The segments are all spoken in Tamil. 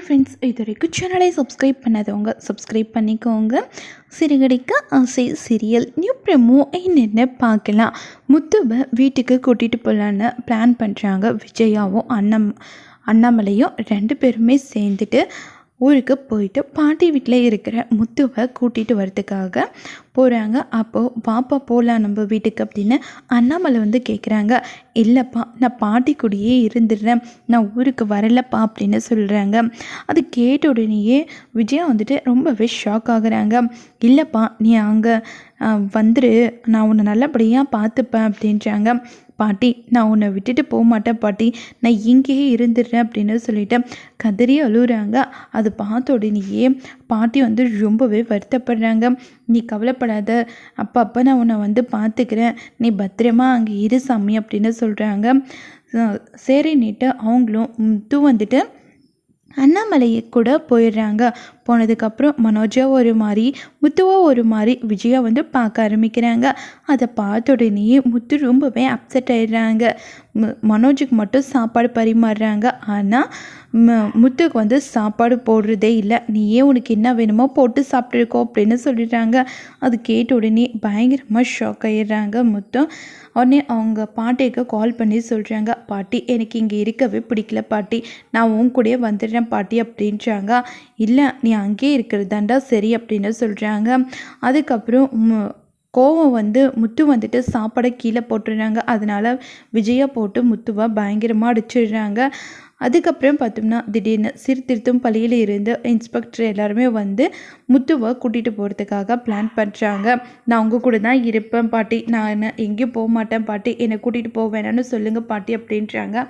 ஃப்ரெண்ட்ஸ், இது வரைக்கும் சேனலை சப்ஸ்கிரைப் பண்ணாதவங்க சப்ஸ்கிரைப் பண்ணிக்கோங்க. சிறுகடிக்க ஆசை சீரியல் நியூ ப்ரெமோ என்னென்ன பார்க்கலாம். முத்துவை வீட்டுக்கு கூட்டிகிட்டு போகலான்னு பிளான் பண்ணுறாங்க. விஜயாவும் அண்ணாமலையும் 2 பேருமே சேர்ந்துட்டு ஊருக்கு போயிட்டு பாட்டி வீட்டில் இருக்கிற முத்துவை கூட்டிகிட்டு வரதுக்காக போகிறாங்க. அப்போது பாப்பா போகலாம் நம்ம வீட்டுக்கு அப்படின்னு அண்ணாமலை வந்து கேட்குறாங்க. இல்லைப்பா, நான் பாட்டி கூடயே இருந்துடுறேன், நான் ஊருக்கு வரலப்பா அப்படின்னு சொல்கிறாங்க. அது கேட்ட உடனேயே விஜயா வந்துட்டு ரொம்பவே ஷாக் ஆகுறாங்க. இல்லைப்பா, நீ அங்கே வந்துரு, நான் உன்னை நல்லபடியாக பார்த்துப்பேன் அப்படின்றாங்க. பாட்டி, நான் உன்னை விட்டுட்டு போக மாட்டேன் பாட்டி, நான் இங்கேயே இருந்துடுறேன் அப்படின்னு சொல்லிட்டு கதறி அழுகுறாங்க. அது பார்த்த உடனேயே பாட்டி வந்து ரொம்பவே வருத்தப்படுறாங்க. நீ கவலைப்படாத, அப்பப்போ நான் உன்னை வந்து பார்த்துக்கிறேன், நீ பத்திரமா அங்கே இரு சாமி அப்படின்னு சொல்கிறாங்க. சரின்னுட்டு அவங்களும் முத்து வந்துட்டு அண்ணாமலை கூட போயிடுறாங்க. போனதுக்கப்புறம் மனோஜா ஒரு மாதிரி, முத்துவா ஒரு மாதிரி விஜயா வந்து பார்க்க ஆரம்பிக்கிறாங்க. அதை பார்த்த உடனேயே முத்து ரொம்பவே அப்செட் ஆயிடுறாங்க. மனோஜுக்கு மட்டும் சாப்பாடு பரிமாறுறாங்க. ஆனால் முத்துக்கு வந்து சாப்பாடு போடுறதே இல்லை. நீயே உனக்கு என்ன வேணுமோ போட்டு சாப்பிட்ருக்கோ அப்படின்னு சொல்லிடுறாங்க. அது கேட்ட உடனே பயங்கரமாக ஷாக் ஆகிடுறாங்க முத்து. உடனே அவங்க பாட்டிக்கு கால் பண்ணி சொல்கிறாங்க. பாட்டி, எனக்கு இங்கே இருக்கவே பிடிக்கல பாட்டி, நான் உன் கூடயே வந்துடுறேன் பாட்டி அப்படின்றாங்க. இல்லை, நீ அங்கேயே இருக்கிறதாண்டா சரி அப்படின்னு சொல்கிறாங்க. அதுக்கப்புறம் கோவம் வந்து முத்து வந்துட்டு சாப்பாடை கீழே போட்டுடுறாங்க. அதனால் விஜயா போட்டு முத்துவை பயங்கரமாக அடிச்சிடுறாங்க. அதுக்கப்புறம் பார்த்தோம்னா திடீர்னு சீர்திருத்தும் பள்ளியில் இருந்து இன்ஸ்பெக்டர் எல்லாருமே வந்து முத்துவை கூட்டிகிட்டு போகிறதுக்காக பிளான் பண்ணுறாங்க. நான் உங்கள் கூட தான் இருப்பேன் பாட்டி, நான் எங்கேயும் போக மாட்டேன் பாட்டி, என்னை கூட்டிகிட்டு போக வேணான்னு சொல்லுங்கள் பாட்டி அப்படின்றாங்க.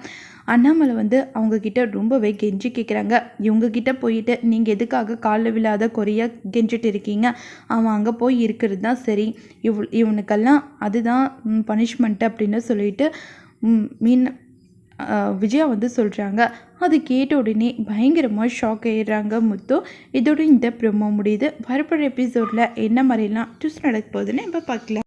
அண்ணாமலை வந்து அவங்கக்கிட்ட ரொம்பவே கெஞ்சி கேட்குறாங்க. இவங்கக்கிட்ட போயிட்டு நீங்கள் எதுக்காக காலில் விழாத குறையாக கெஞ்சிட்டு இருக்கீங்க, அவன் அங்கே போய் இருக்கிறது தான் சரி, இவனுக்கெல்லாம் அதுதான் பனிஷ்மெண்ட்டு அப்படின்னு சொல்லிட்டு விஜயா வந்து சொல்கிறாங்க. அது கேட்ட உடனே பயங்கரமாக ஷாக் ஆகிடுறாங்க முத்து. இதோட இந்த ப்ரோமோ முடியுது. வரப்போகிற எபிசோடில் என்ன மாதிரிலாம் ட்விஸ்ட் நடக்க போகுதுன்னு இப்போ பார்க்கலாம்.